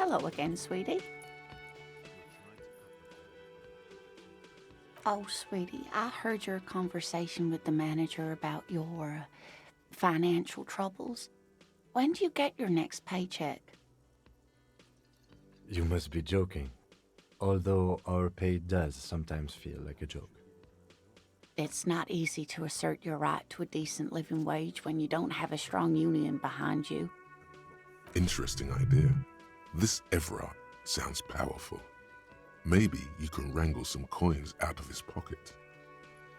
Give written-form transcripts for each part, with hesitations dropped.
Hello again, sweetie. Oh, sweetie, I heard your conversation with the manager about your financial troubles. When do you get your next paycheck? You must be joking. Although our pay does sometimes feel like a joke. It's not easy to assert your right to a decent living wage when you don't have a strong union behind you. Interesting idea. This Everard sounds powerful. Maybe you can wrangle some coins out of his pocket.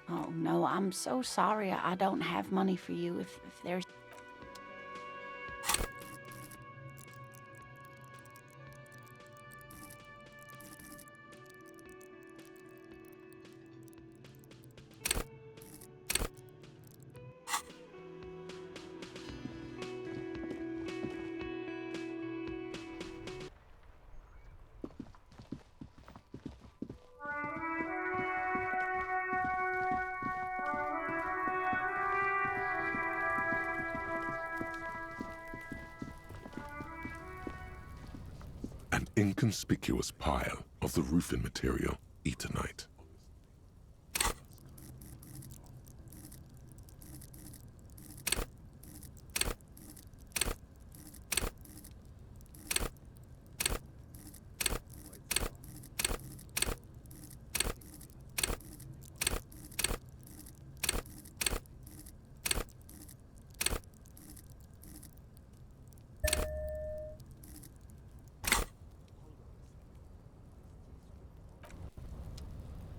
Oh, no, I'm so sorry. I don't have money for you if there's... An inconspicuous pile of the roofing material, Eternite.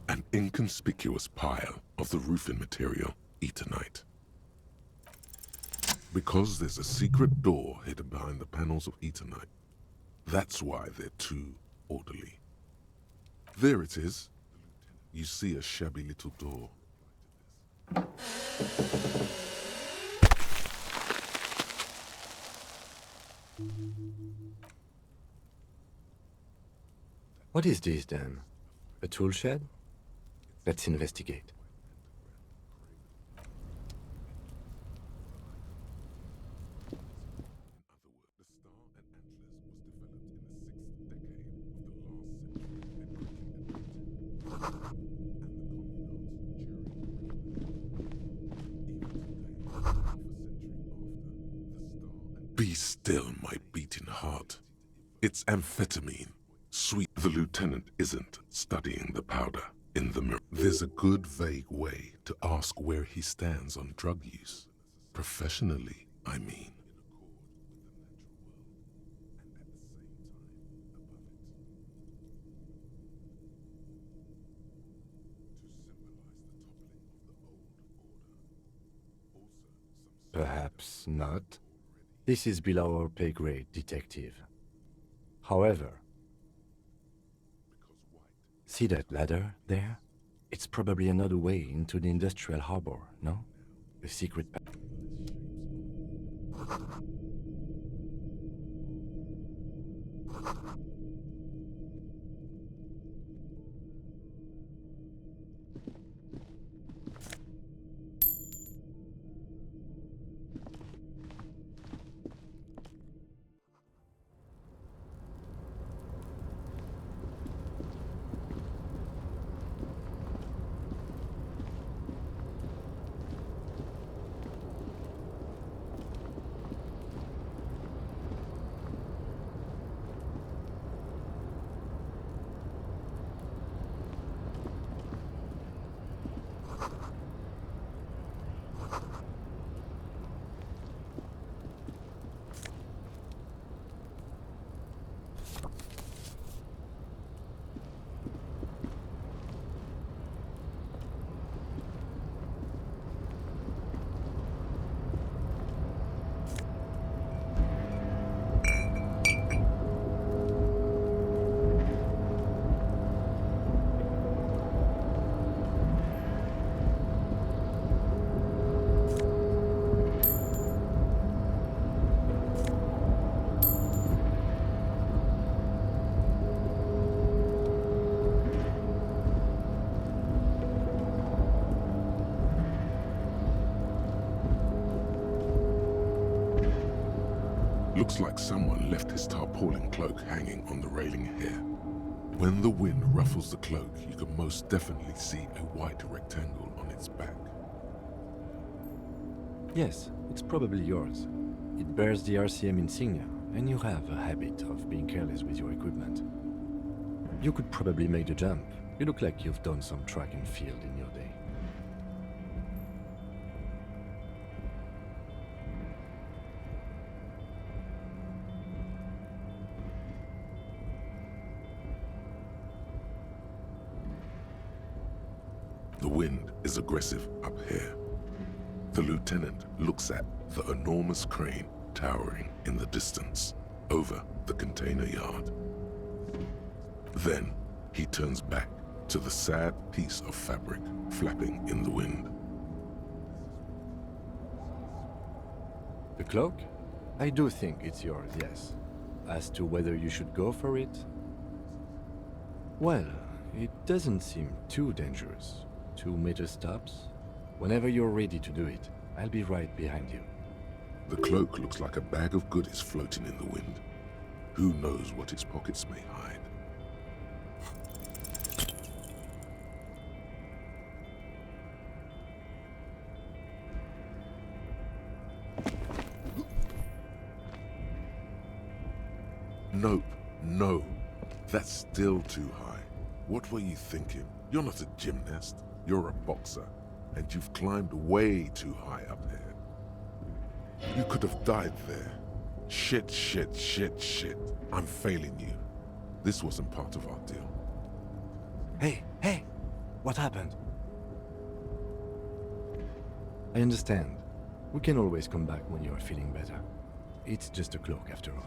An inconspicuous pile of the roofing material, Eternite. Because there's a secret door hidden behind the panels of Eternite. That's why they're too orderly. There it is. You see a shabby little door. What is this then? A tool shed? Let's investigate. Be still, my beating heart. It's amphetamine. Sweet. The lieutenant isn't studying the powder in the mirror. There's a good vague way to ask where he stands on drug use. Professionally, I mean. Perhaps not. This is below our pay grade, detective. However, see that ladder there? It's probably another way into the industrial harbor, no? A secret looks like someone left his tarpaulin cloak hanging on the railing here. When the wind ruffles the cloak, you can most definitely see a white rectangle on its back. Yes, it's probably yours. It bears the RCM insignia, and you have a habit of being careless with your equipment. You could probably make the jump. You look like you've done some track and field in your day. The wind is aggressive up here. The lieutenant looks at the enormous crane towering in the distance over the container yard. Then he turns back to the sad piece of fabric flapping in the wind. The cloak? I do think it's yours, yes. As to whether you should go for it? Well, it doesn't seem too dangerous. 2-meter stops. Whenever you're ready to do it, I'll be right behind you. The cloak looks like a bag of goodies floating in the wind. Who knows what its pockets may hide? Nope, no. That's still too high. What were you thinking? You're not a gymnast. You're a boxer. And you've climbed way too high up here. You could have died there. Shit, shit, shit, shit. I'm failing you. This wasn't part of our deal. Hey! What happened? I understand. We can always come back when you're feeling better. It's just a cloak after all.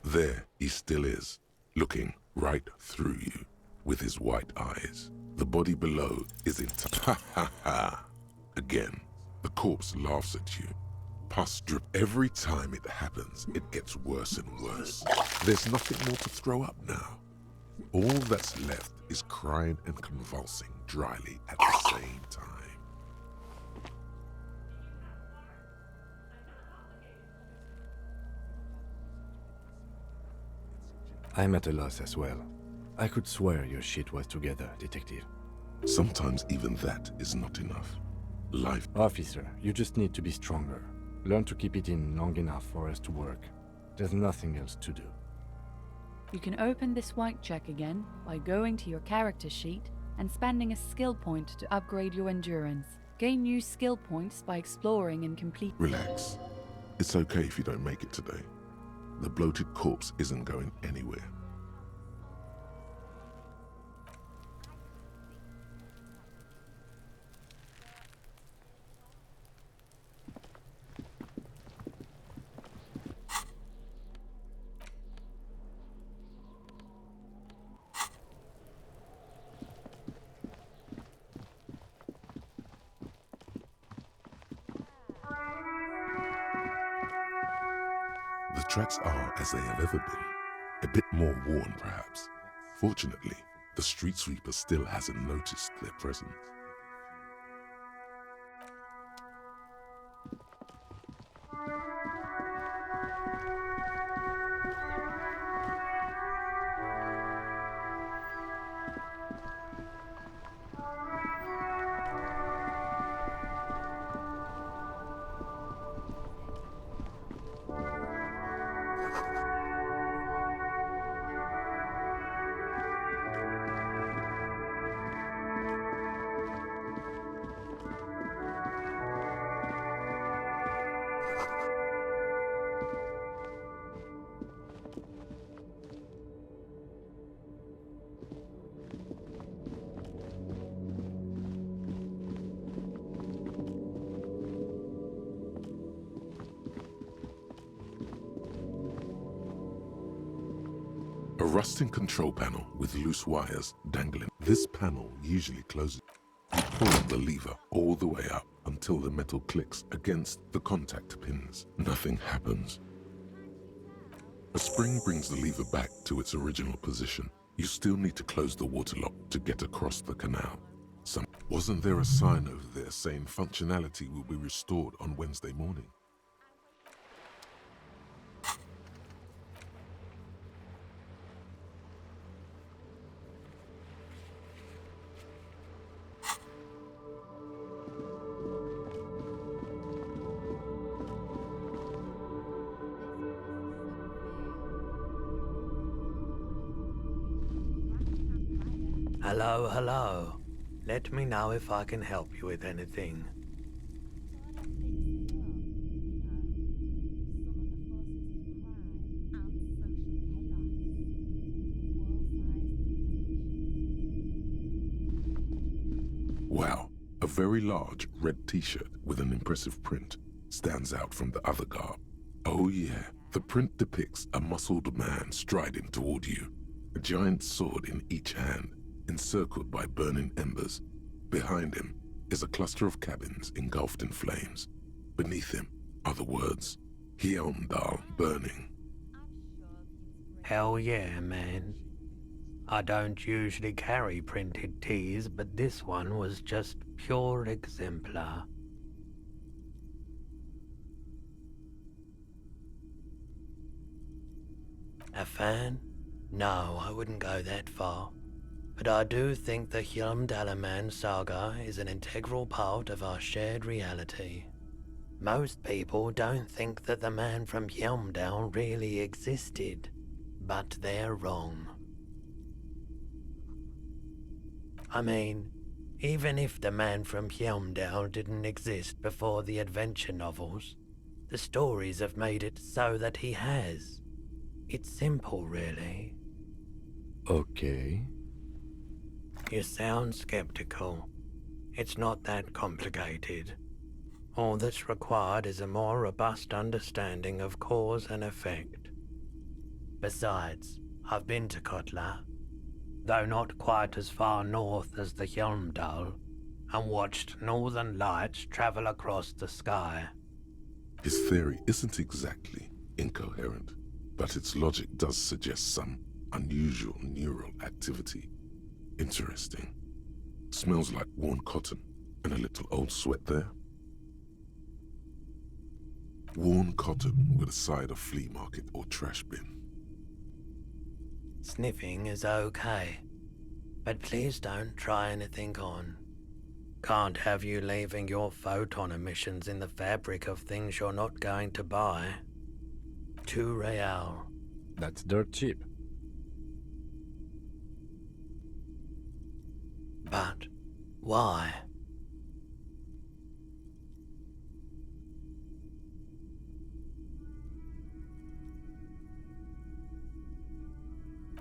There he still is, looking right through you with his white eyes. The body below is in ha ha ha. Again, the corpse laughs at you. Pus drip. Every time it happens, it gets worse and worse. There's nothing more to throw up now. All that's left is crying and convulsing dryly at the same time. I'm at a loss as well. I could swear your shit was together, detective. Sometimes even that is not enough. Life. Officer, you just need to be stronger. Learn to keep it in long enough for us to work. There's nothing else to do. You can open this white check again by going to your character sheet and spending a skill point to upgrade your endurance. Gain new skill points by exploring and complete. Relax. It's okay if you don't make it today. The bloated corpse isn't going anywhere. The tracks are as they have ever been, a bit more worn perhaps. Fortunately, the street sweeper still hasn't noticed their presence. A rusting control panel with loose wires dangling. This panel usually closes. You pull the lever all the way up until the metal clicks against the contact pins. Nothing happens. A spring brings the lever back to its original position. You still need to close the water lock to get across the canal. Wasn't there a sign over there saying functionality will be restored on Wednesday morning? Hello, hello. Let me know if I can help you with anything. Wow, a very large red t-shirt with an impressive print stands out from the other garb. Oh yeah, the print depicts a muscled man striding toward you, a giant sword in each hand, encircled by burning embers. Behind him is a cluster of cabins engulfed in flames. Beneath him are the words, Hjelmdal burning. Hell yeah, man. I don't usually carry printed tees, but this one was just pure exemplar. A fan? No, I wouldn't go that far. But I do think the Hjelmdalaman saga is an integral part of our shared reality. Most people don't think that the man from Hjelmdal really existed, but they're wrong. I mean, even if the man from Hjelmdal didn't exist before the adventure novels, the stories have made it so that he has. It's simple, really. Okay. You sound skeptical. It's not that complicated. All that's required is a more robust understanding of cause and effect. Besides, I've been to Kotla, though not quite as far north as the Hjelmdal, and watched northern lights travel across the sky. His theory isn't exactly incoherent, but its logic does suggest some unusual neural activity. Interesting. Smells like worn cotton and a little old sweat there. Worn cotton with a side of flea market or trash bin. Sniffing is okay, but please don't try anything on. Can't have you leaving your photon emissions in the fabric of things you're not going to buy. 2 real. That's dirt cheap. But why?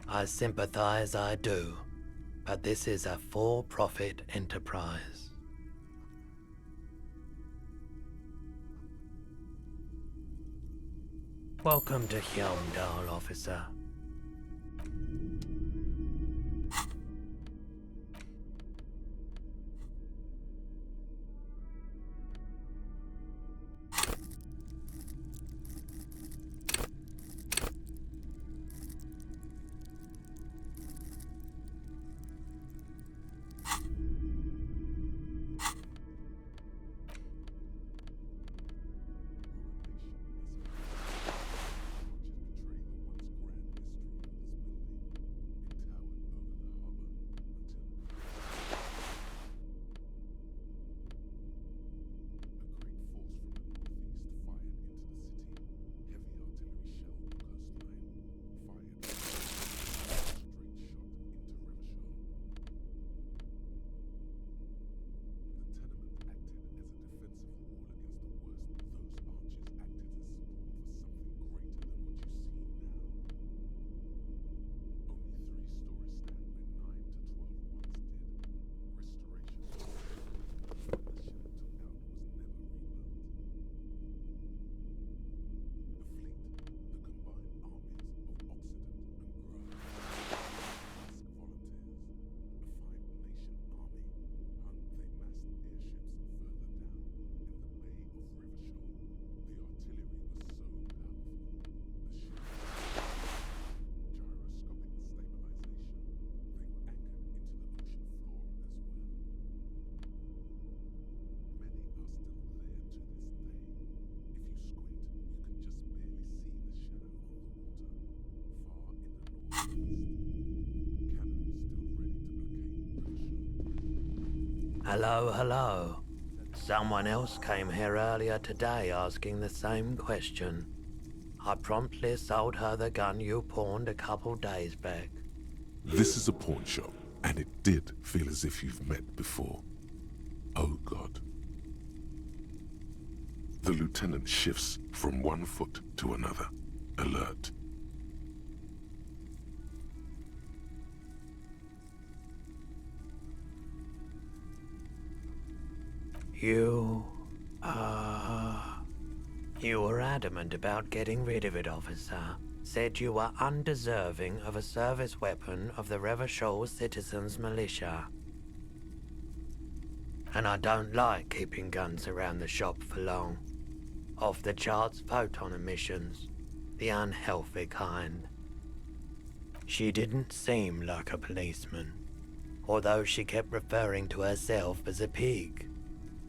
I sympathize, I do, but this is a for-profit enterprise. Welcome to Hjelmdal, officer. Hello, hello. Someone else came here earlier today asking the same question. I promptly sold her the gun you pawned a couple days back. This is a pawn shop, and it did feel as if you've met before. Oh God. The lieutenant shifts from one foot to another, alert. You were adamant about getting rid of it, officer. Said you were undeserving of a service weapon of the Revachol Citizens Militia. And I don't like keeping guns around the shop for long. Off the charts photon emissions, the unhealthy kind. She didn't seem like a policeman, although she kept referring to herself as a pig,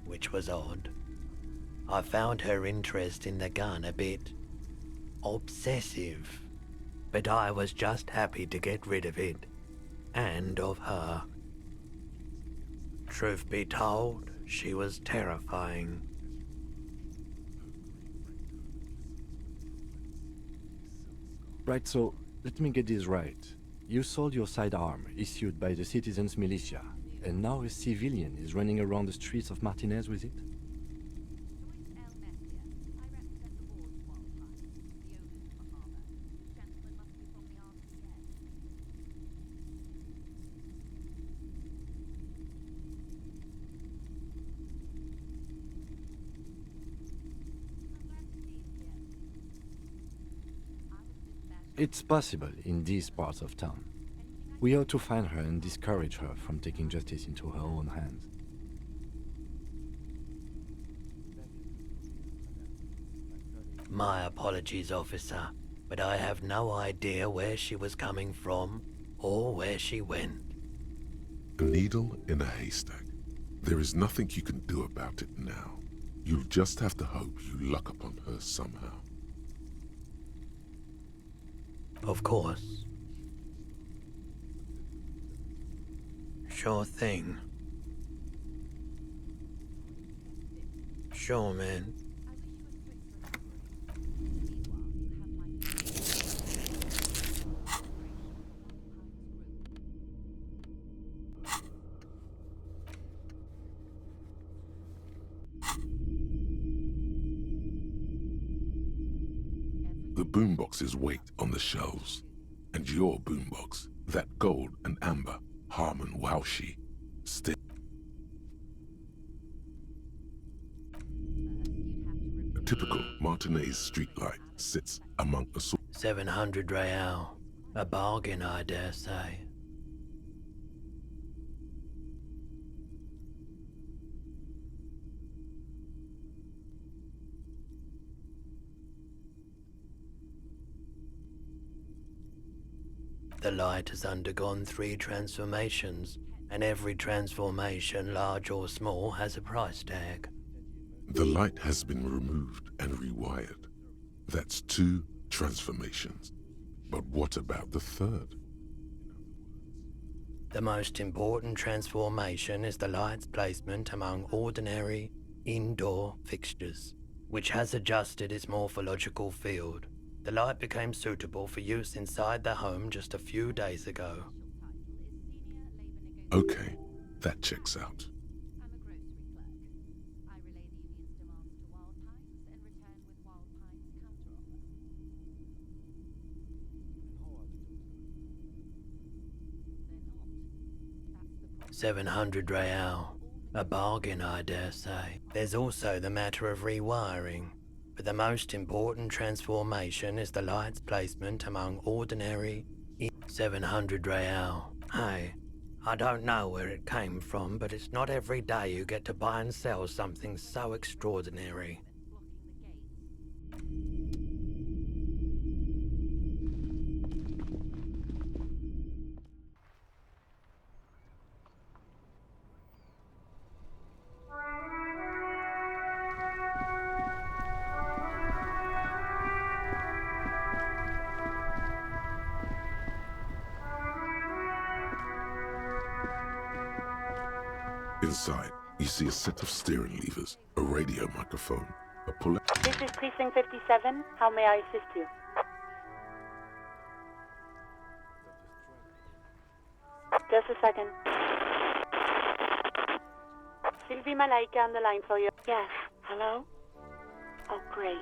which was odd. I found her interest in the gun a bit obsessive, but I was just happy to get rid of it, and of her. Truth be told, she was terrifying. Right, so let me get this right. You sold your sidearm, issued by the Citizens Militia, and now a civilian is running around the streets of Martinez with it? It's possible in these parts of town. We ought to find her and discourage her from taking justice into her own hands. My apologies, officer, but I have no idea where she was coming from or where she went. A needle in a haystack. There is nothing you can do about it now. You'll just have to hope you luck upon her somehow. Of course. Sure thing. Sure, man. The boomboxes wait on the shelves, and your boombox, that gold and amber Harman Waushi, still. A typical Martinez streetlight sits among a 700 real. A bargain, I dare say. The light has undergone 3 transformations, and every transformation, large or small, has a price tag. The light has been removed and rewired. That's 2 transformations. But what about the third? The most important transformation is the light's placement among ordinary indoor fixtures, which has adjusted its morphological field. The light became suitable for use inside the home just a few days ago. Okay, that checks out. I'm a grocery clerk. I relay the union's demands to Wild Pines and return with Wild Pines' counteroffer. They're not. That's the problem. 700 real. A bargain, I dare say. There's also the matter of rewiring. But the most important transformation is the light's placement among ordinary 700 real. Hey, I don't know where it came from, but it's not every day you get to buy and sell something so extraordinary. Inside, you see a set of steering levers, a radio microphone, a pull-out. This is Precinct 57. How may I assist you? Just a second. Sylvie Malaika on the line for you. Yes. Hello? Oh, great.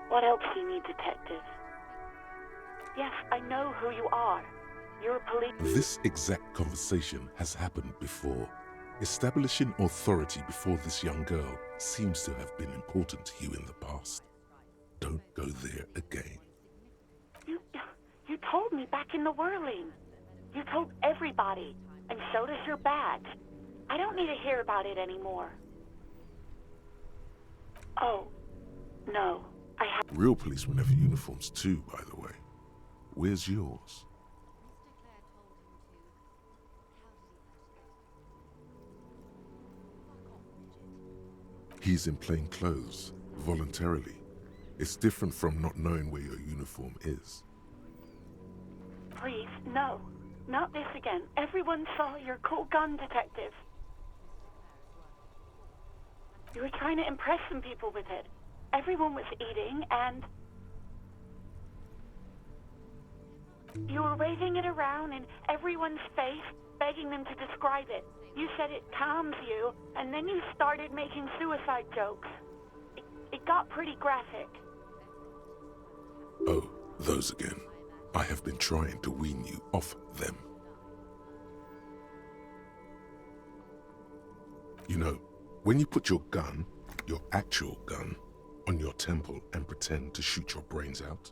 What else do you need, detective? Yes, I know who you are. You're a police... This exact conversation has happened before. Establishing authority before this young girl seems to have been important to you in the past. Don't go there again. You told me back in the whirling. You told everybody, and so does your badge. I don't need to hear about it anymore. Oh, no. I have... Real policemen have uniforms too, by the way. Where's yours? He's in plain clothes, voluntarily. It's different from not knowing where your uniform is. Please, no. Not this again. Everyone saw your cool gun, detective. You were trying to impress some people with it. Everyone was eating, and... you were waving it around in everyone's face, begging them to describe it. You said it calms you, and then you started making suicide jokes. It got pretty graphic. Oh, those again. I have been trying to wean you off them. You know, when you put your gun, your actual gun, on your temple and pretend to shoot your brains out,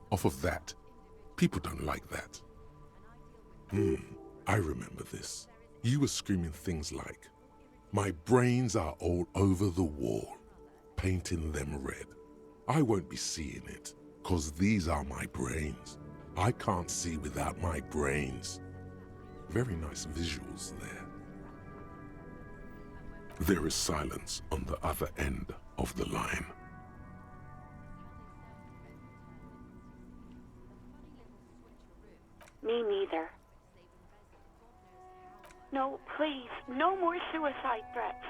off of that, people don't like that. I remember this. You were screaming things like, "My brains are all over the wall, painting them red. I won't be seeing it, 'cause these are my brains. I can't see without my brains." Very nice visuals there. There is silence on the other end of the line. Me neither. No, please, no more suicide threats.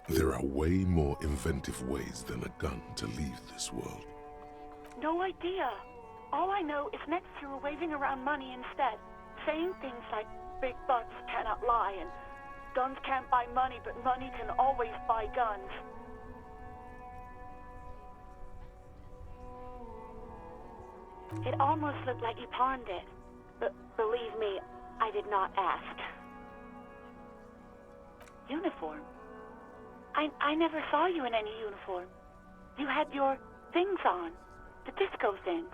There are way more inventive ways than a gun to leave this world. No idea. All I know is next you were waving around money instead, saying things like, "Big bucks cannot lie," and "Guns can't buy money, but money can always buy guns." It almost looked like you pawned it, but believe me, I did not ask. Uniform? I never saw you in any uniform. You had your things on, the disco things.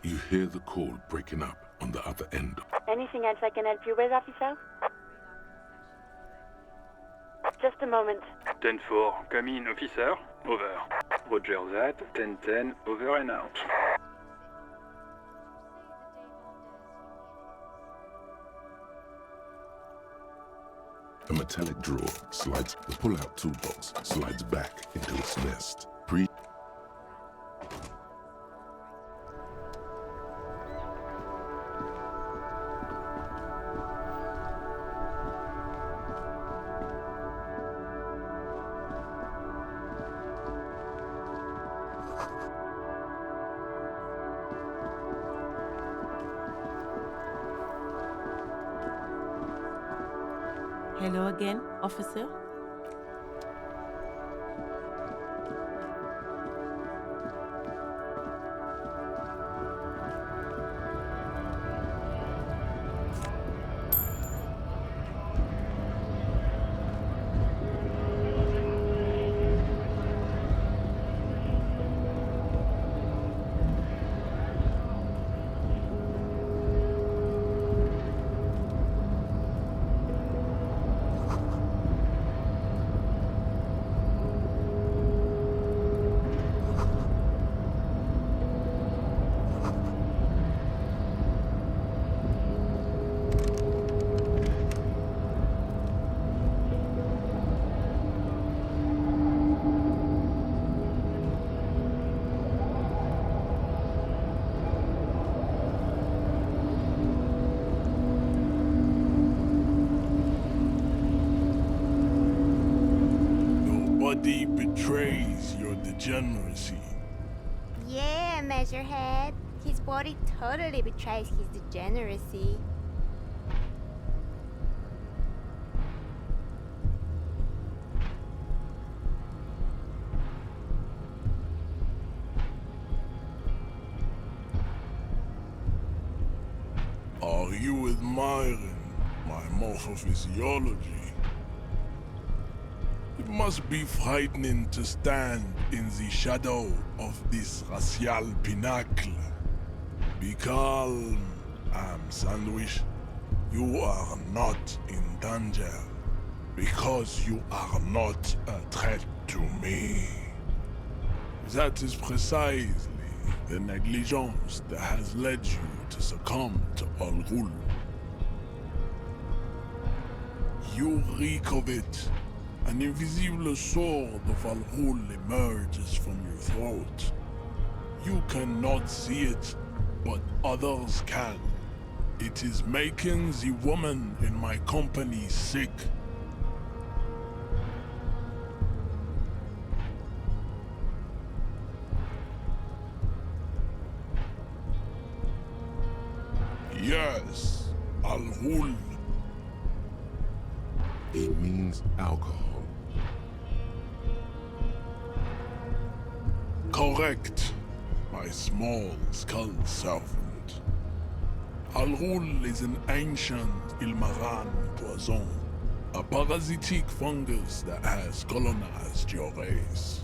You hear the cord breaking up on the other end. Anything else I can help you with, officer? Just a moment. 10-4, come in, officer. Over. Roger that. 10-10, over and out. A metallic drawer slides, the pull-out toolbox slides back into its nest. Hello again, officer. reality betrays your degeneracy. Yeah, Measurehead. His body totally betrays his degeneracy. Are you admiring my morphophysiology? It must be frightening to stand in the shadow of this racial pinnacle. Be calm, Sandwich. You are not in danger because you are not a threat to me. That is precisely the negligence that has led you to succumb to Al Ghul. You reek of it. An invisible sword of Al Ghul emerges from your throat. You cannot see it, but others can. It is making the woman in my company sick. Yes, Al Ghul. He means alcohol. Correct, my small skull servant. Al Ghul is an ancient Ilmaran poison, a parasitic fungus that has colonized your race.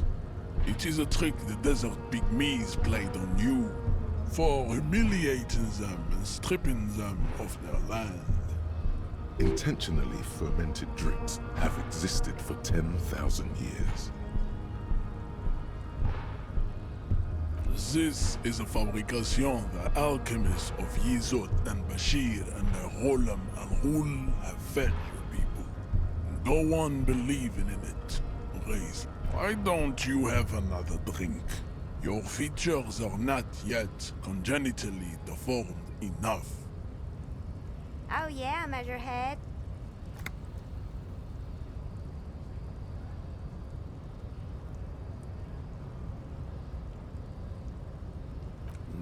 It is a trick the desert pygmies played on you for humiliating them and stripping them of their land. Intentionally fermented drinks have existed for 10,000 years. This is a fabrication that alchemists of Yizot and Bashir and their Rolam Al Ghul have fed your people. Go on believing in it, Reis. Why don't you have another drink? Your features are not yet congenitally deformed enough. Oh yeah, Measurehead.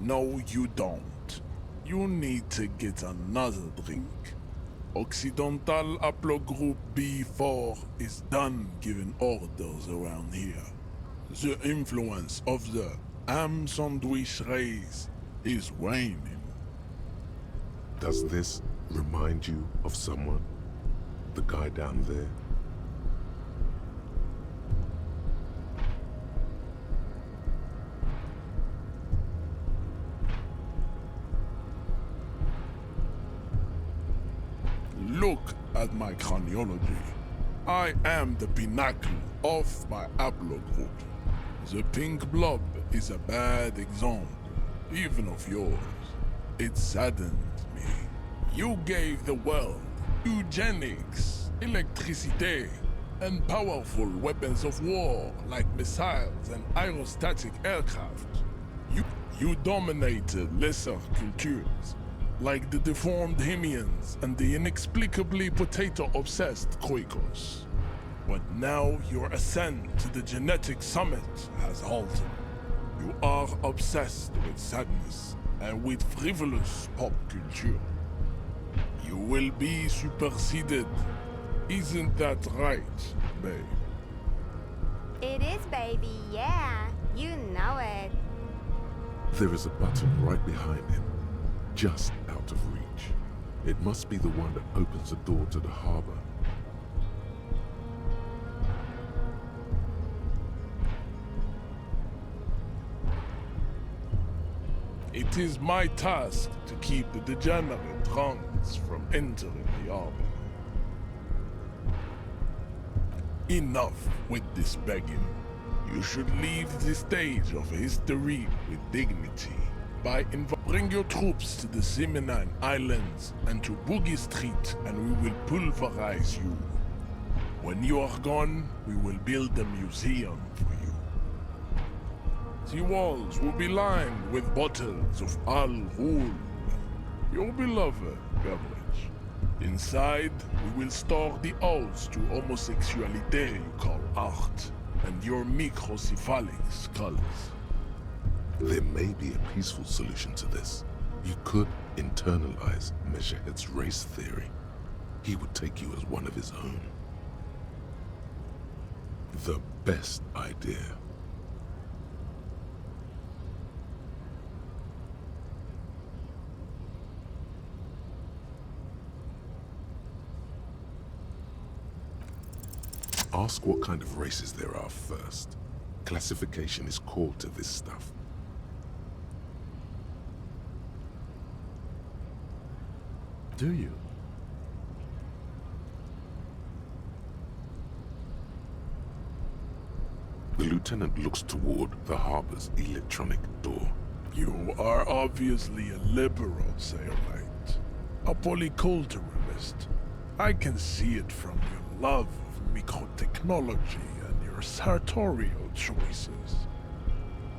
No, you don't. You need to get another drink. Occidental Haplogroup B4 is done giving orders around here. The influence of the Sandwich race is waning. Does this remind you of someone? The guy down there? Look at my chronology. I am the pinnacle of my haplogroup. The pink blob is a bad example, even of yours. It saddened me. You gave the world eugenics, electricity, and powerful weapons of war like missiles and aerostatic aircraft. You dominated lesser cultures, like the deformed Hemians and the inexplicably potato-obsessed Quakers. But now your ascent to the genetic summit has halted. You are obsessed with sadness and with frivolous pop culture. You will be superseded. Isn't that right, babe? It is, baby, yeah. You know it. There is a button right behind him, just out of reach. It must be the one that opens the door to the harbor. It is my task to keep the degenerate drunks from entering the harbor. Enough with this begging. You should leave the stage of history with dignity by bring your troops to the Simenine Islands and to Boogie Street, and we will pulverize you. When you are gone, we will build a museum for you. The walls will be lined with bottles of Al Ghul, your beloved beverage. Inside, we will store the odes to homosexuality you call art. and your microcephalic skulls. There may be a peaceful solution to this. You could internalize Meshahed's race theory. He would take you as one of his own. The best idea. Ask what kind of races there are first. Classification is core to this stuff. Do you? The lieutenant looks toward the harbor's electronic door. You are obviously a liberal, Sailite. A polyculturalist. I can see it from your love of microtechnology and your sartorial choices.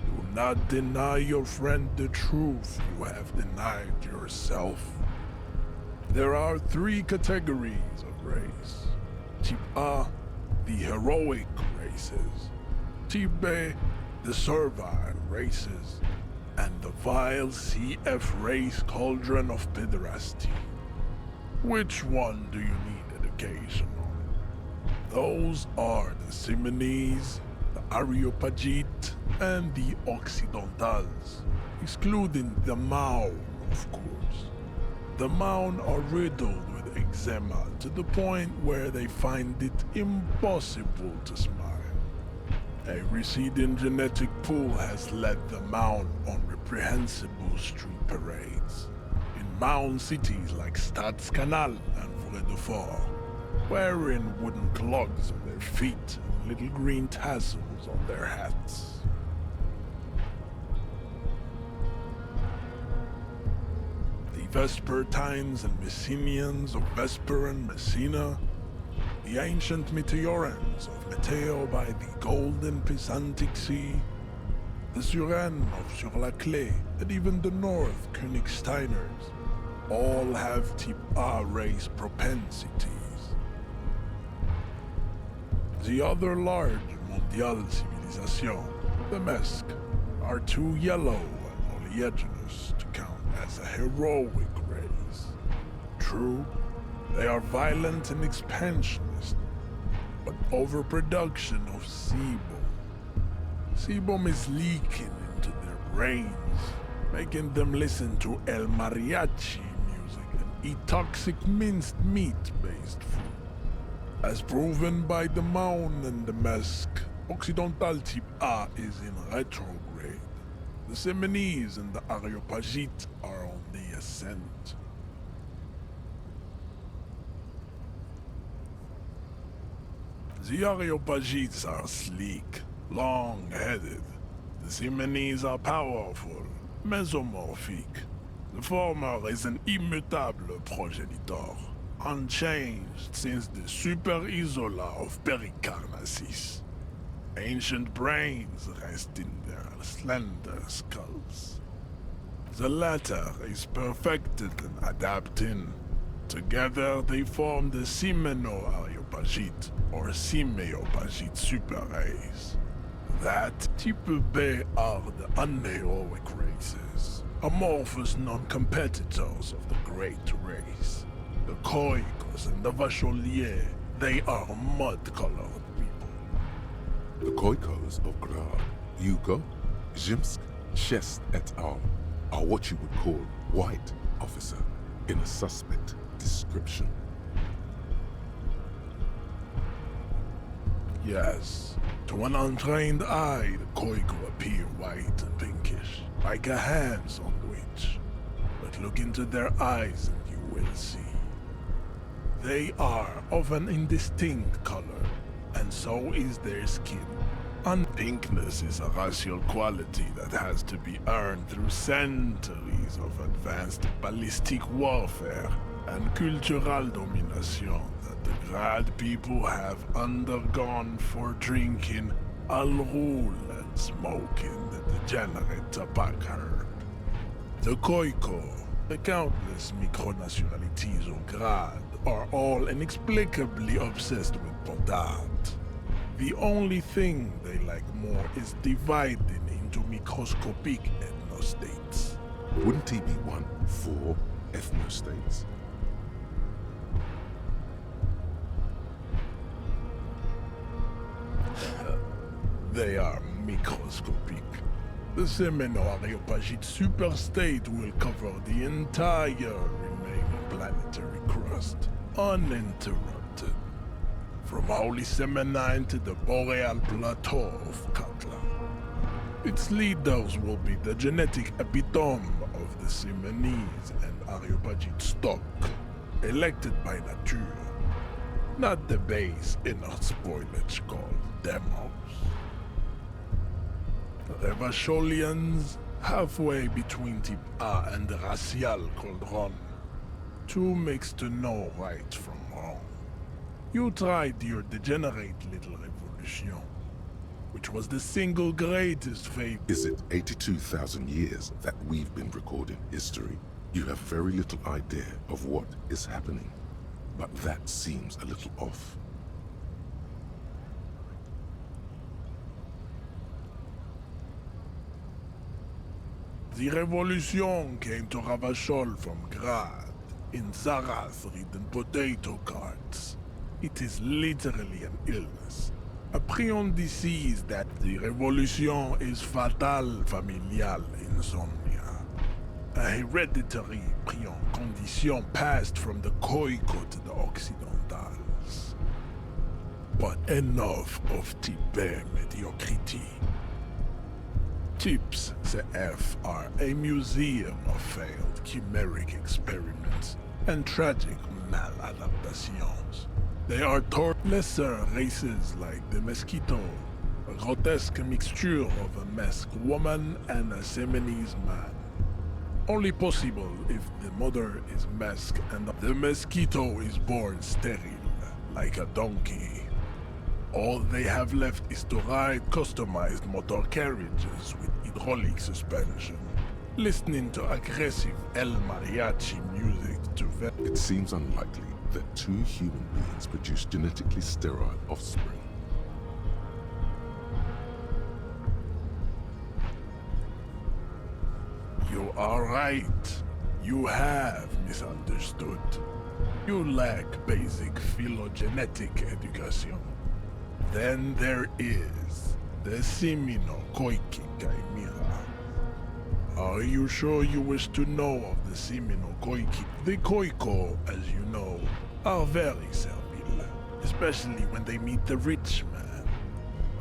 Do not deny your friend the truth you have denied yourself. There are 3 categories of race. Type A, the heroic races. Type B, the servile races. And the vile CF race cauldron of pederasty. Which one do you need education on? Those are the Simonese, the Areopagite, and the Occidentals, excluding the Maun, of course. The Maun are riddled with eczema to the point where they find it impossible to smile. A receding genetic pool has led the Maun on reprehensible street parades. In Maun cities like Stadskanal and Vredefort, wearing wooden clogs on their feet and little green tassels on their hats. The Vespertines and Messenians of Vesper and Messina, the ancient Meteorans of Meteo by the golden Pisantic Sea, the Suren of Sur-la-Clé, and even the North Königsteiners, all have Type A race propensities. The other large Mondial civilization, the Mesk, are too yellow and oleaginous to count as a heroic race. True, they are violent and expansionist, but overproduction of sebum. Sebum is leaking into their brains, making them listen to El Mariachi music and eat toxic minced meat-based food. As proven by the Maun and the Mesk, Occidental Type A is in retrograde. The Simonese and the Areopagite are on the ascent. The Areopagites are sleek, long-headed. The Simonese are powerful, mesomorphic. The former is an immutable progenitor, unchanged since the Super Isola of Pericarnassus. Ancient brains rest in their slender skulls. The latter is perfected and adapting. Together they form the Simeno-Areopagite or Simeopagite super race. That Type B are the unheroic races, amorphous non-competitors of the great race. The Khoikos and the Vacholier, they are mud-colored people. The Khoikos of Grad, Yugo, Zhimsk, Shest et al. Are what you would call white, officer, in a suspect description. Yes, to an untrained eye, the Khoiko appear white and pinkish, like a ham sandwich. But look into their eyes and you will see. They are of an indistinct color, and so is their skin. And pinkness is a racial quality that has to be earned through centuries of advanced ballistic warfare and cultural domination that the Grad people have undergone for drinking Al Ghul and smoking the degenerate tobacco. The Khoiko, the countless micronationalities of Grad, are all inexplicably obsessed with Bondat. The only thing they like more is dividing into microscopic ethnostates. Wouldn't he be one for ethnostates? They are microscopic. The Semeno-Areopagite superstate will cover the entire remaining planetary crust, uninterrupted. From Holy Semenine to the Boreal Plateau of Katla. Its leaders will be the genetic epitome of the Semenese and Areopagite stock, elected by nature, not the base inner spoilage called demos. The Revacholians, halfway between Type A and the racial called Ron, two makes to know right from wrong. You tried your degenerate little revolution, which was the single greatest favor. Is it 82,000 years that we've been recording history? You have very little idea of what is happening, but that seems a little off. The revolution came to Ravachol from Grad, in Zarath ridden potato carts. It is literally an illness. A prion disease that the revolution is fatal familial insomnia. A hereditary prion condition passed from the Koiko to the Occidentals. But enough of type mediocrity. Types CF are a museum of failed chimeric experiments and tragic maladaptations. They are lesser races like the mosquito, a grotesque mixture of a masked woman and a Semenese man. Only possible if the mother is masked and the mosquito is born sterile, like a donkey. All they have left is to ride customized motor carriages with hydraulic suspension, listening to aggressive El Mariachi music to It seems unlikely that two human beings produce genetically sterile offspring. You are right. You have misunderstood. You lack basic phylogenetic education. Then there is the Semino Koiki Chimera. Are you sure you wish to know of the Semino Koiki? The Koiko, as you know, are very servile, especially when they meet the rich man.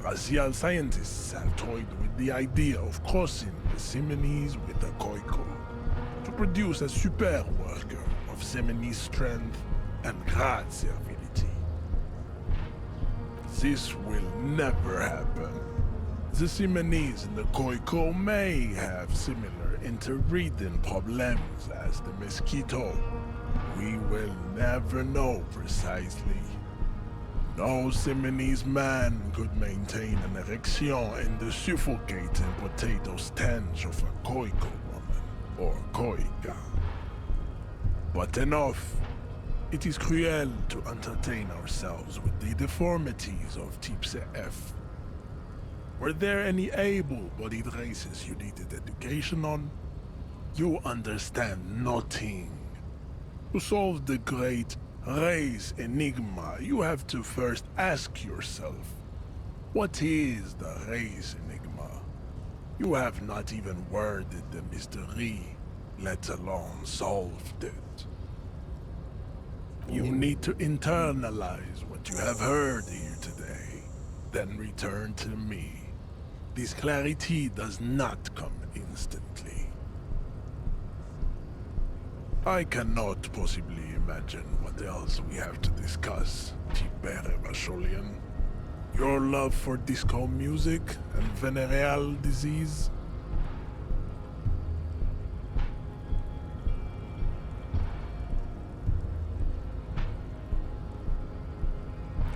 Racial scientists have toyed with the idea of crossing the Semenese with the Koiko to produce a super worker of Semenese strength and Grad servility. This will never happen. The Semenese and the Koiko may have similar interbreeding problems as the mosquito. We will never know precisely. No Semenese man could maintain an erection in the suffocating potato stench of a Koiko woman or Koika. But enough. It is cruel to entertain ourselves with the deformities of Type CF. Were there any able-bodied races you needed education on? You understand nothing. To solve the great race enigma, you have to first ask yourself, what is the race enigma? You have not even worded the mystery, let alone solved it. You need to internalize what you have heard here today, then return to me. This clarity does not come instantly. I cannot possibly imagine what else we have to discuss, Tibere Vacholian. Your love for disco music and venereal disease?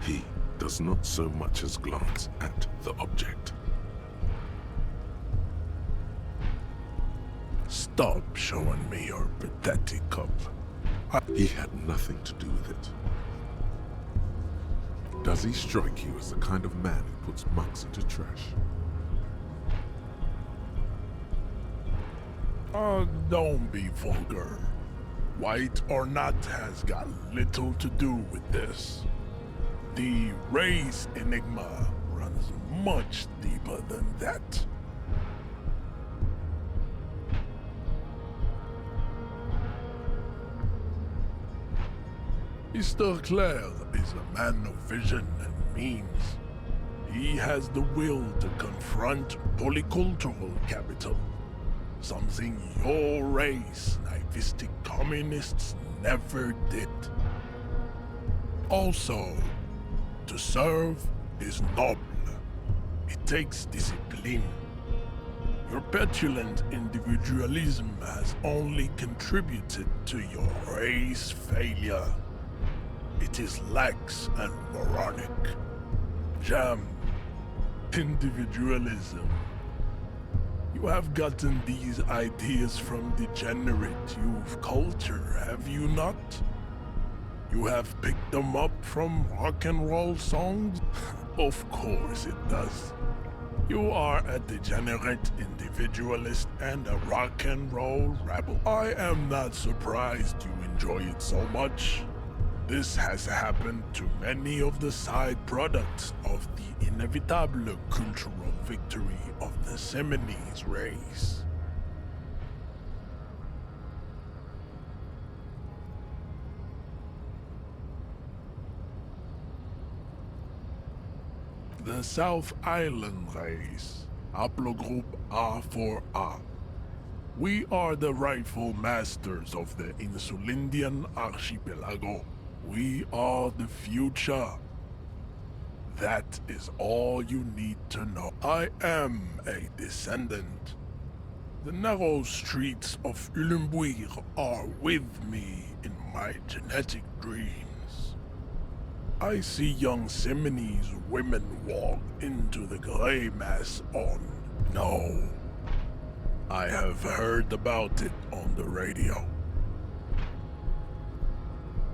He does not so much as glance at the object. Stop showing me your pathetic cup. He had nothing to do with it. Does he strike you as the kind of man who puts monks into trash? Don't be vulgar. White or not has got little to do with this. The race enigma runs much deeper than that. Mr. Clare is a man of vision and means. He has the will to confront polycultural capital, something your race, naivistic communists, never did. Also, to serve is noble. It takes discipline. Your petulant individualism has only contributed to your race failure. It is lax and moronic. Jam. Individualism. You have gotten these ideas from degenerate youth culture, have you not? You have picked them up from rock and roll songs? Of course it does. You are a degenerate individualist and a rock and roll rebel. I am not surprised you enjoy it so much. This has happened to many of the side products of the inevitable cultural victory of the Seminoles race. The South Island race, haplogroup A4A. We are the rightful masters of the Insulindian archipelago. We are the future. That is all you need to know. I am a descendant. The narrow streets of Elysium are with me in my genetic dreams. I see young Seminoles women walk into the gray mass on. No. I have heard about it on the radio.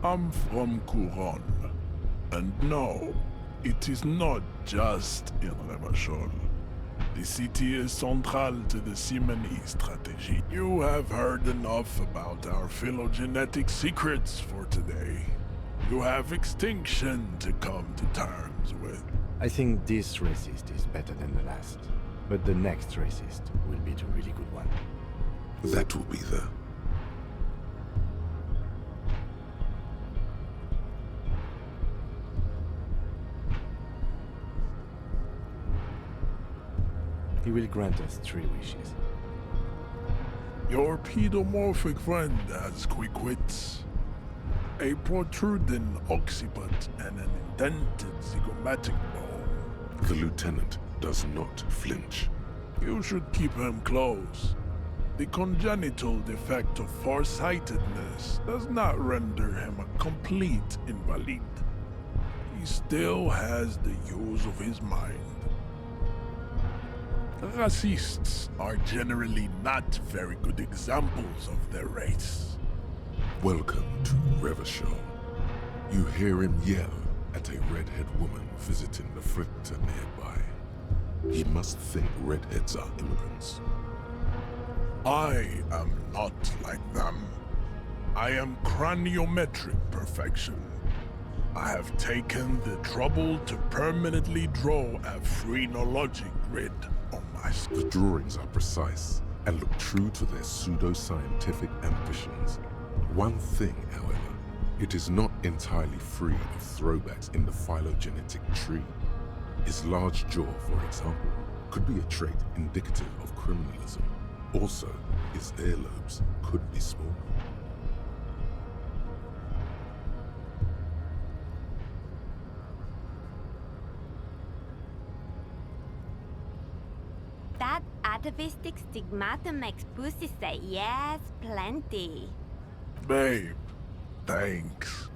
I'm from Couronne, and no, it is not just in Revachol. The city is central to the Simony strategy. You have heard enough about our phylogenetic secrets for today. You have extinction to come to terms with. I think this racist is better than the last, but the next racist will be the really good one. That will be the... He will grant us 3 wishes. Your pedomorphic friend has quick wits, a protruding occiput, and an indented zygomatic bone. The lieutenant does not flinch. You should keep him close. The congenital defect of farsightedness does not render him a complete invalid. He still has the use of his mind. Racists are generally not very good examples of their race. Welcome to Revachol. You hear him yell at a redhead woman visiting the fritter nearby. He must think redheads are immigrants. I am not like them. I am craniometric perfection. I have taken the trouble to permanently draw a phrenologic grid on my The drawings are precise and look true to their pseudo-scientific ambitions. One thing, however, it is not entirely free of throwbacks in the phylogenetic tree. His large jaw, for example, could be a trait indicative of criminalism. Also, his earlobes could be small. That atavistic stigmata makes pussy say yes, plenty. Babe, thanks.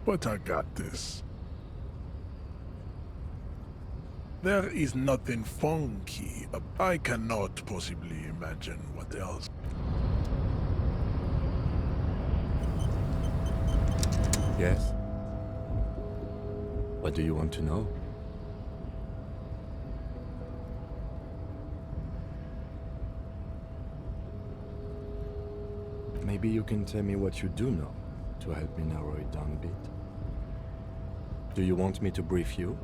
But I got this. There is nothing funky. I cannot possibly imagine what else. Yes? What do you want to know? Maybe you can tell me what you do know to help me narrow it down a bit. Do you want me to brief you?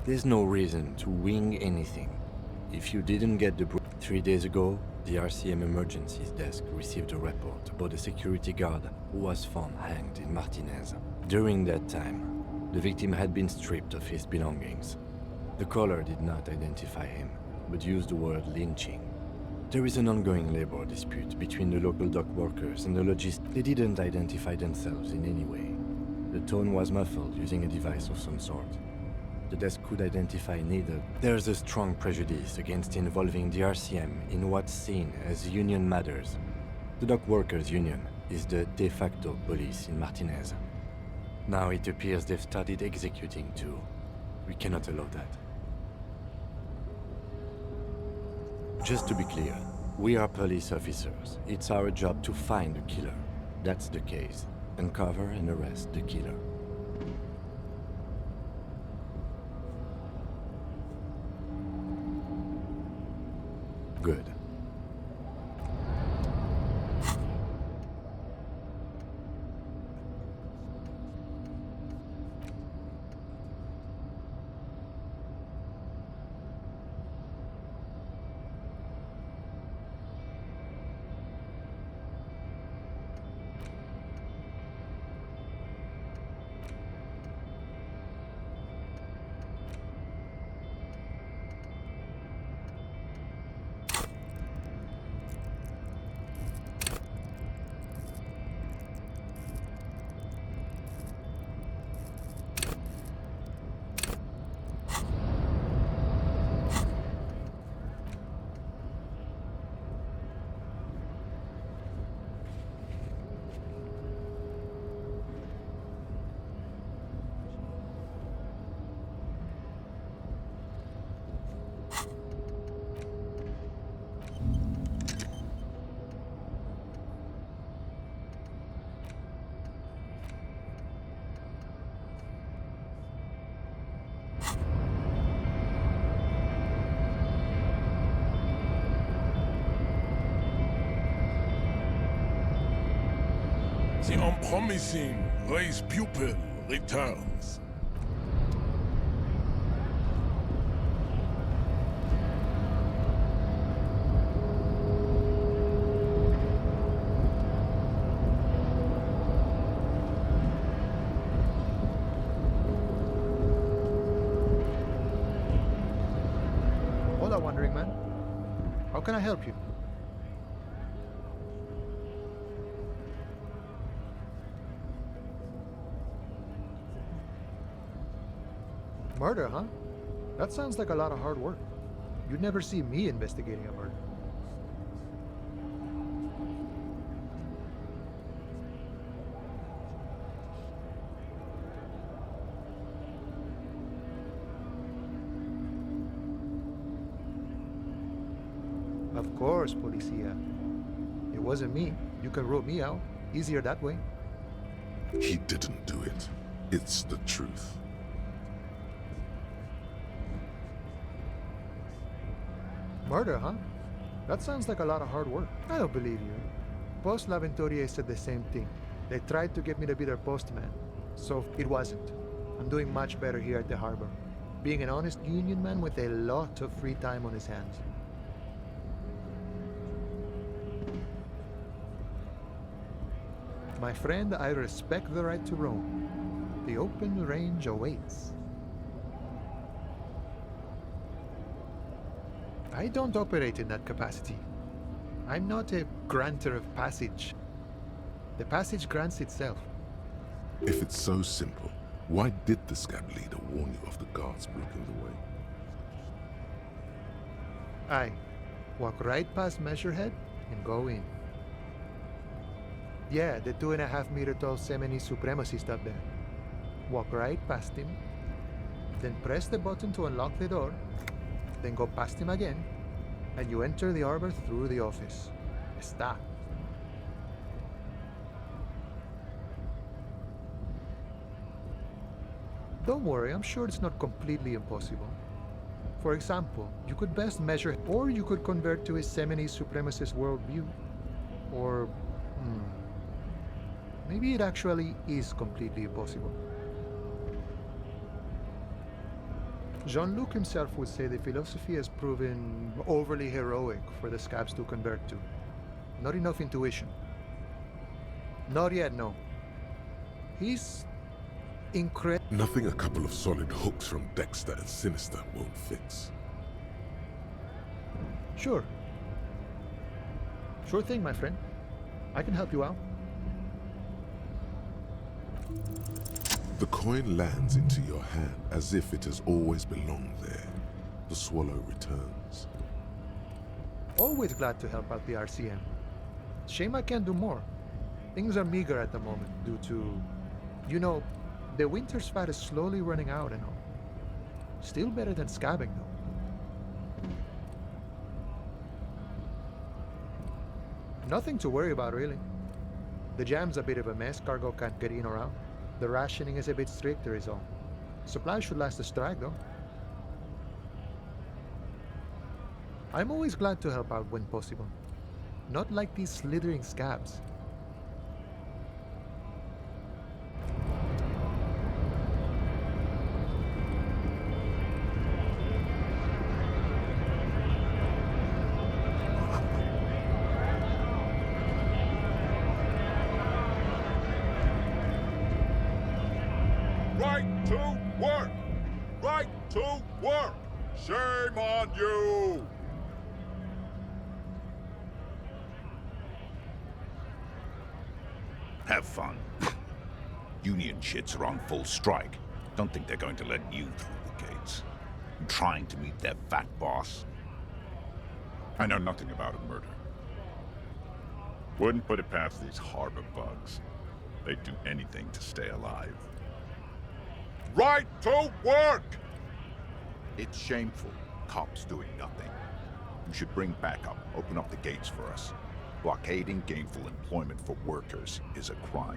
There's no reason to wing anything. If you didn't get the brief 3 days ago, the RCM emergencies desk received a report about a security guard who was found hanged in Martinez. During that time, the victim had been stripped of his belongings. The caller did not identify him, but used the word lynching. There is an ongoing labor dispute between the local dock workers and the logistics. They didn't identify themselves in any way. The tone was muffled using a device of some sort. The desk could identify neither. There's a strong prejudice against involving the RCM in what's seen as union matters. The dock workers union is the de facto police in Martinez. Now it appears they've started executing too. We cannot allow that. Just to be clear, we are police officers. It's our job to find the killer. That's the case. Uncover and arrest the killer. Good. The unpromising raised pupil returns. Hola, Wandering Man. How can I help you? Murder, huh? That sounds like a lot of hard work. You'd never see me investigating a murder. Of course, Policia. It wasn't me. You can rule me out. Easier that way. He didn't do it. It's the truth. Murder, huh? That sounds like a lot of hard work. I don't believe you. Post L'Aventurier said the same thing. They tried to get me to be their postman. So it wasn't. I'm doing much better here at the harbor. Being an honest union man with a lot of free time on his hands. My friend, I respect the right to roam. The open range awaits. I don't operate in that capacity. I'm not a granter of passage. The passage grants itself. If it's so simple, why did the scab leader warn you of the guards blocking the way? I walk right past Measurehead and go in. Yeah, the 2.5-meter tall Semini supremacist up there. Walk right past him, then press the button to unlock the door, then go past him again, and you enter the arbor through the office. Está. Don't worry, I'm sure it's not completely impossible. For example, you could best measure, or you could convert to his Semini supremacist worldview. Or, maybe it actually is completely impossible. Jean-Luc himself would say the philosophy has proven overly heroic for the scabs to convert to. Not enough intuition. Not yet, no. He's incredible. Nothing a couple of solid hooks from Dexter and Sinister won't fix. Sure. Sure thing, my friend. I can help you out. The coin lands into your hand as if it has always belonged there. The swallow returns. Always glad to help out the RCM. Shame I can't do more. Things are meager at the moment due to, you know, the winter's fat is slowly running out and all. Still better than scabbing though. Nothing to worry about really. The jam's a bit of a mess, cargo can't get in or out. The rationing is a bit stricter is all. Supplies should last the strike though. I'm always glad to help out when possible. Not like these slithering scabs. Right to work! Right to work! Shame on you! Have fun. Union shits are on full strike. Don't think they're going to let you through the gates. I'm trying to meet their fat boss. I know nothing about a murder. Wouldn't put it past these harbor bugs. They'd do anything to stay alive. Right to work! It's shameful. Cops doing nothing. You should bring backup. Open up the gates for us. Blockading gainful employment for workers is a crime.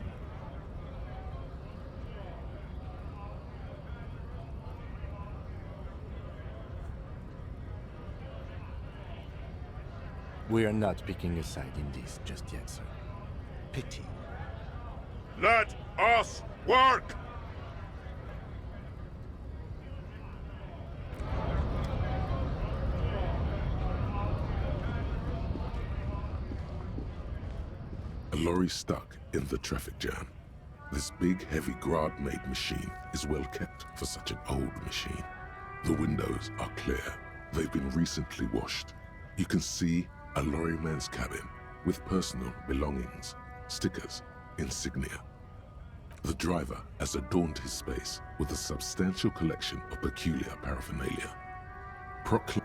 We are not picking a side in this just yet, sir. Pity. Let us work! A lorry stuck in the traffic jam. This big, heavy Grad-made machine is well kept for such an old machine. The windows are clear. They've been recently washed. You can see a lorryman's cabin with personal belongings, stickers, insignia. The driver has adorned his space with a substantial collection of peculiar paraphernalia.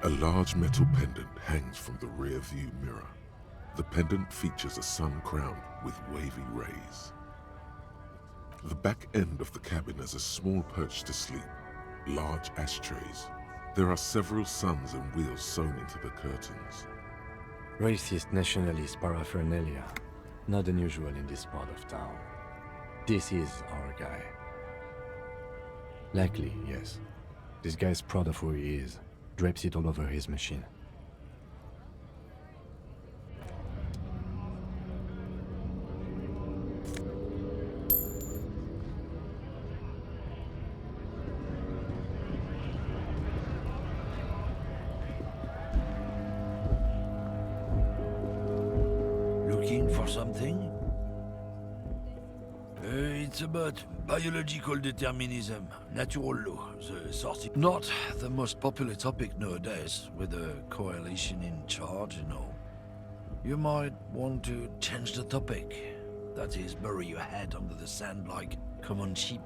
A large metal pendant hangs from the rear view mirror. The pendant features a sun crown with wavy rays. The back end of the cabin has a small perch to sleep, large ashtrays. There are several suns and wheels sewn into the curtains. Racist nationalist paraphernalia. Not unusual in this part of town. This is our guy. Likely, yes. This guy's proud of who he is. Drapes it all over his machine. Looking for something? It's about biological determinism, natural law, the source. Not the most popular topic nowadays, with the coalition in charge, you know. You might want to change the topic. That is, bury your head under the sand like common sheep.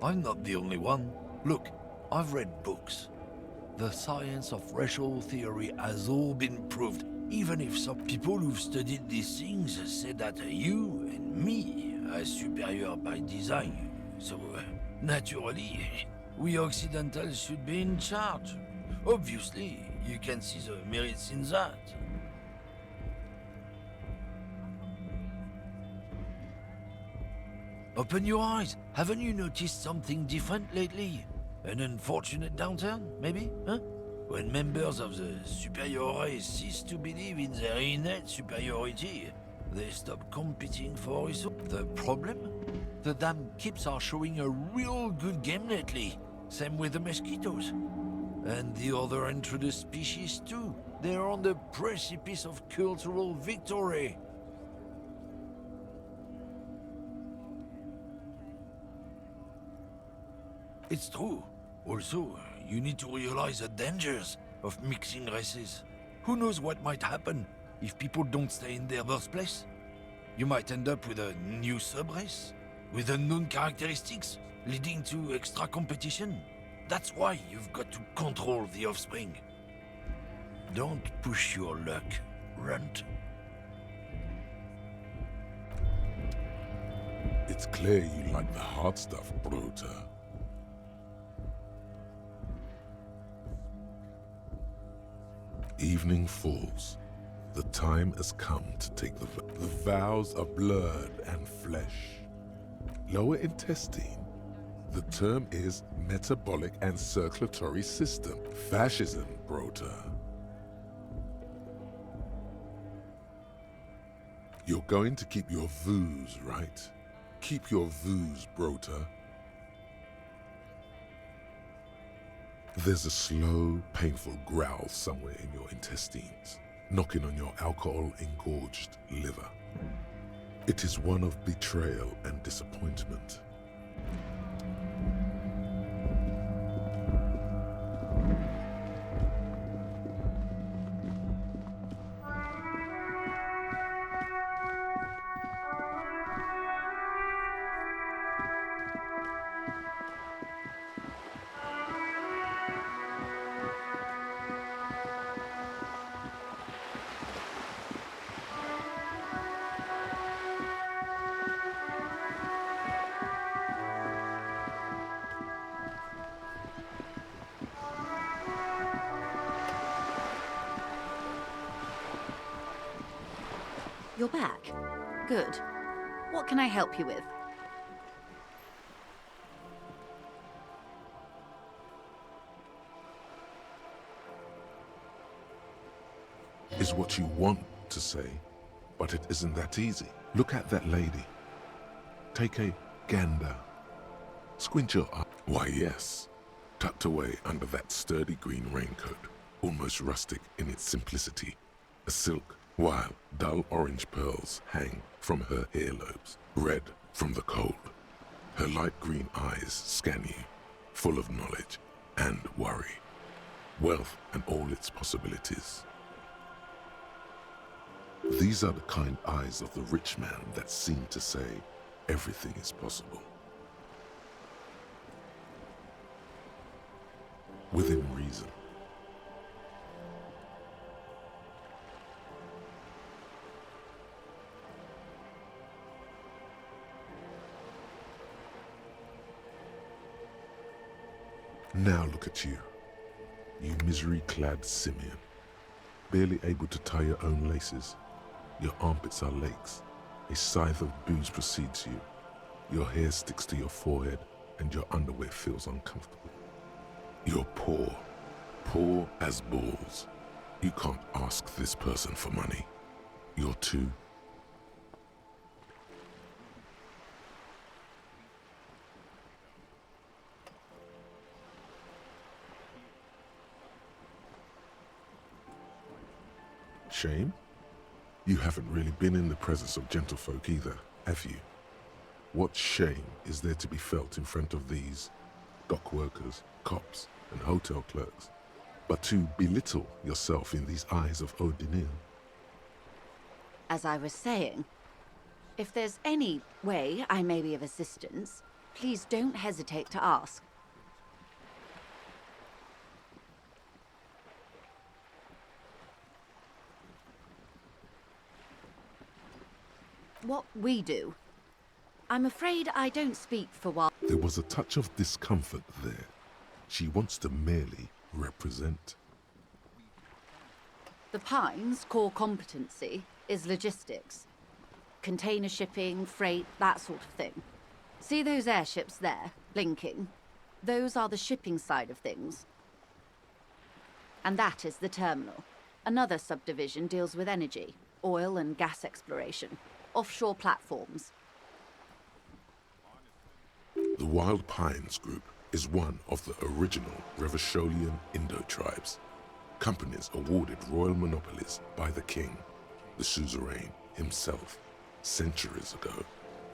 I'm not the only one. Look, I've read books. The science of racial theory has all been proved, even if some people who've studied these things say that you and me are superior by design. So, naturally, we Occidentals should be in charge. Obviously, you can see the merits in that. Open your eyes. Haven't you noticed something different lately? An unfortunate downturn, maybe? Huh? When members of the superior race cease to believe in their innate superiority, they stop competing for resources. The problem? The damn kips are showing a real good game lately. Same with the mosquitoes. And the other introduced species too. They're on the precipice of cultural victory. It's true. Also, you need to realize the dangers of mixing races. Who knows what might happen if people don't stay in their birthplace? You might end up with a new sub-race, with unknown characteristics, leading to extra competition. That's why you've got to control the offspring. Don't push your luck, Runt. It's clear you like the hard stuff, Bruta. Evening falls. The time has come to take the vows are blood and flesh. Lower intestine. The term is metabolic and circulatory system. Fascism, Brota. You're going to keep your views, right? Keep your views, Brota. There's a slow, painful growl somewhere in your intestines, knocking on your alcohol-engorged liver. It is one of betrayal and disappointment. You're back. Good. What can I help you with? Is what you want to say, but it isn't that easy. Look at that lady. Take a gander. Squint your eye. Why, yes. Tucked away under that sturdy green raincoat, almost rustic in its simplicity, a silk, while dull orange pearls hang from her earlobes, red from the cold. Her light green eyes scan you, full of knowledge and worry, wealth and all its possibilities. These are the kind eyes of the rich man that seem to say everything is possible. Within reason. Now look at you, you misery-clad simian, barely able to tie your own laces. Your armpits are lakes, a scythe of booze precedes you. Your hair sticks to your forehead and your underwear feels uncomfortable. You're poor, poor as balls. You can't ask this person for money. You're too. Shame? You haven't really been in the presence of gentlefolk either, have you? What shame is there to be felt in front of these dock workers, cops, and hotel clerks, but to belittle yourself in these eyes of O'Donnell? As I was saying, if there's any way I may be of assistance, please don't hesitate to ask. What we do. I'm afraid I don't speak for while. There was a touch of discomfort there. She wants to merely represent? The Pine's core competency is logistics. Container shipping, freight, that sort of thing. See those airships there, blinking? Those are the shipping side of things. And that is the terminal. Another subdivision deals with energy, oil and gas exploration, offshore platforms. The Wild Pines Group is one of the original Revacholian Indo tribes. Companies awarded royal monopolies by the king, the suzerain himself, centuries ago.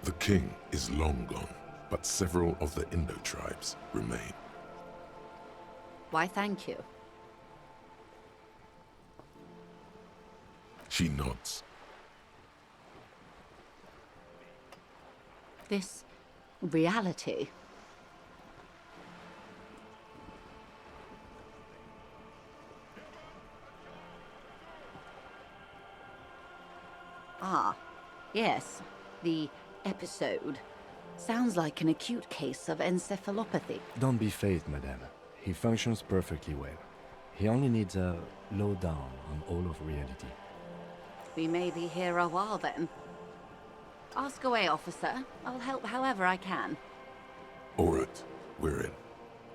The king is long gone, but several of the Indo tribes remain. Why, thank you. She nods. This reality. Ah, yes, the episode. Sounds like an acute case of encephalopathy. Don't be phased, madame. He functions perfectly well. He only needs a lowdown on all of reality. We may be here a while then. Ask away, officer. I'll help however I can. All right, we're in.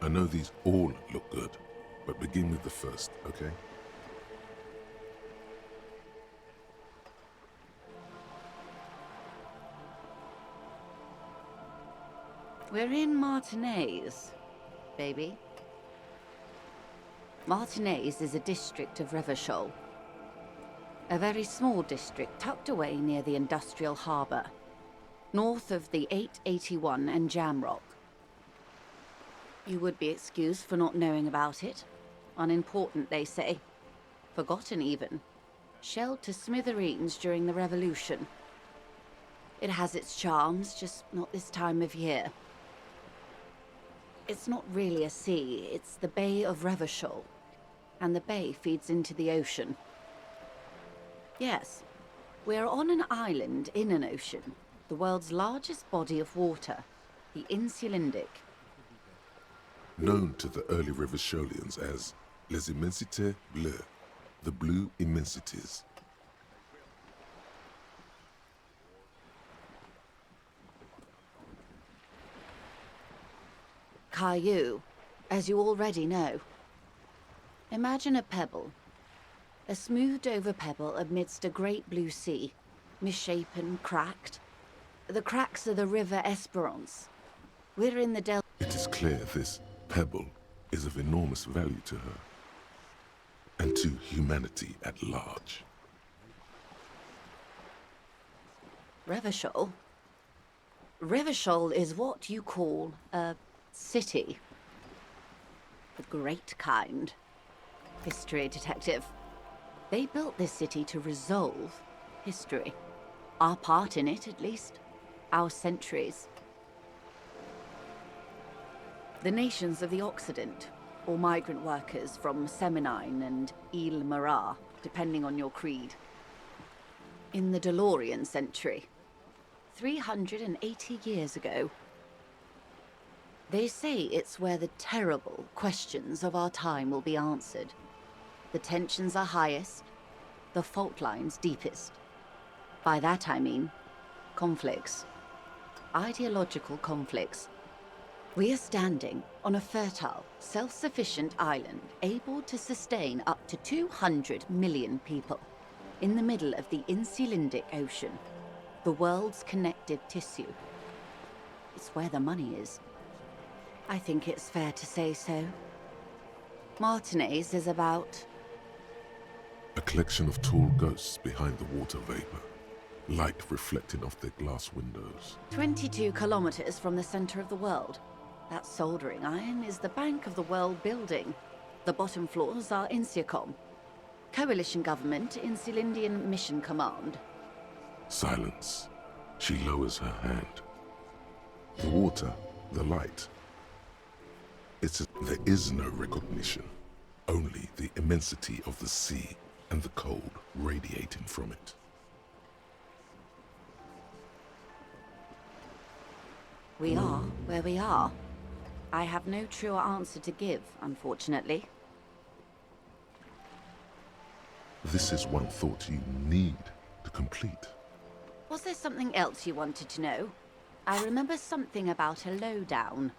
I know these all look good, but begin with the first, okay? We're in Martinez, baby. Martinez is a district of Revachol. A very small district tucked away near the industrial harbour, north of the 881 and Jamrock. You would be excused for not knowing about it. Unimportant, they say. Forgotten, even. Shelled to smithereens during the Revolution. It has its charms, just not this time of year. It's not really a sea, it's the Bay of Revachol. And the bay feeds into the ocean. Yes, we're on an island in an ocean, the world's largest body of water, the Insulindic. Known to the early Revacholians as Les Immensités Bleues, the Blue Immensities. Caillou, as you already know. Imagine a pebble. A smoothed-over pebble amidst a great blue sea, misshapen, cracked. The cracks are the River Esperance. We're in the delta. It is clear this pebble is of enormous value to her, and to humanity at large. Revachol? Revachol is what you call a city. The great kind. History detective. They built this city to resolve history. Our part in it, at least. Our centuries. The nations of the Occident, or migrant workers from Seminine and Ile Marat, depending on your creed. In the DeLorean century, 380 years ago. They say it's where the terrible questions of our time will be answered. The tensions are highest, the fault lines deepest. By that I mean conflicts. Ideological conflicts. We are standing on a fertile, self-sufficient island able to sustain up to 200 million people in the middle of the Insulindic Ocean, the world's connective tissue. It's where the money is. I think it's fair to say so. Martinez is about... A collection of tall ghosts behind the water vapor, light reflecting off their glass windows. 22 kilometers from the center of the world. That soldering iron is the bank of the world building. The bottom floors are Insiacom. Coalition government, Insulindian Mission Command. Silence. She lowers her hand. The water, the light. There is no recognition. Only the immensity of the sea and the cold radiating from it. We are where we are. I have no truer answer to give, unfortunately. This is one thought you need to complete. Was there something else you wanted to know? I remember something about a lowdown.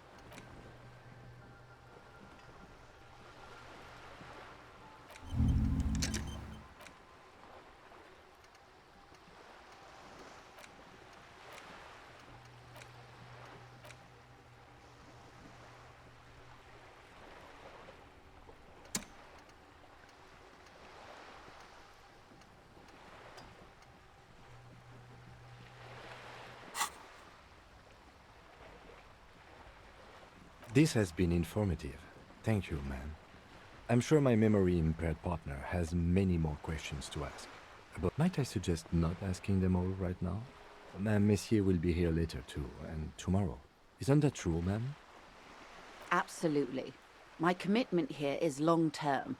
This has been informative. Thank you, man. I'm sure my memory-impaired partner has many more questions to ask. But might I suggest not asking them all right now? Madame Messier will be here later too, and tomorrow. Isn't that true, ma'am? Absolutely. My commitment here is long-term.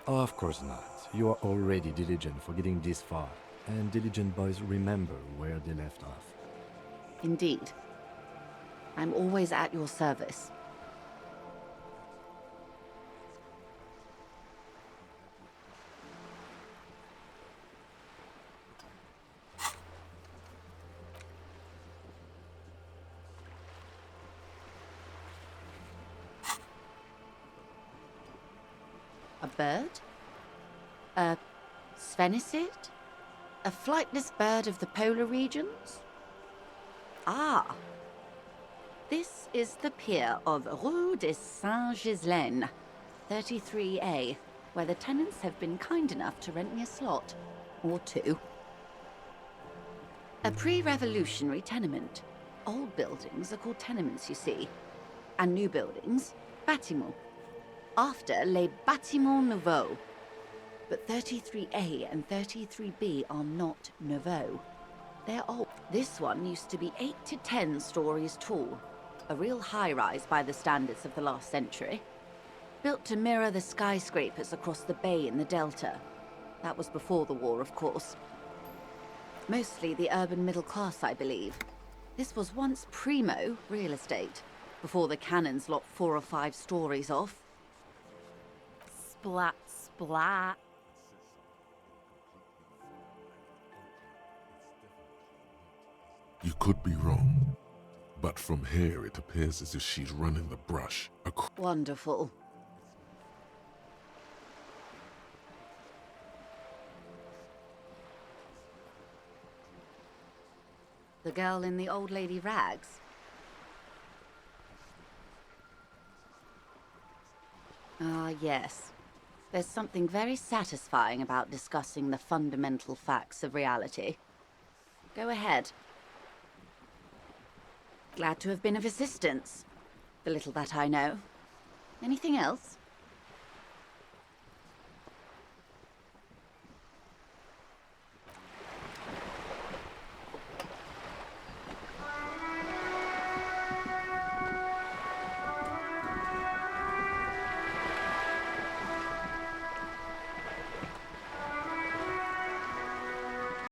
Oh, of course not. You are already diligent for getting this far, and diligent boys remember where they left off. Indeed. I'm always at your service. A bird? A Svenicid? A flightless bird of the polar regions? Ah! This is the pier of Rue de Saint-Ghislain, 33A, where the tenants have been kind enough to rent me a slot. Or two. A pre-revolutionary tenement. Old buildings are called tenements, you see. And new buildings, bâtiments. After les bâtiments nouveaux. But 33A and 33B are not nouveaux. They're old. This one used to be 8 to 10 stories tall. A real high-rise by the standards of the last century. Built to mirror the skyscrapers across the bay in the Delta. That was before the war, of course. Mostly the urban middle class, I believe. This was once primo real estate, before the cannons lopped 4 or 5 stories off. Splat, splat. You could be wrong, but from here it appears as if she's running the brush across. Wonderful. The girl in the old lady rags. Ah, yes. There's something very satisfying about discussing the fundamental facts of reality. Go ahead. Glad to have been of assistance. The little that I know. Anything else?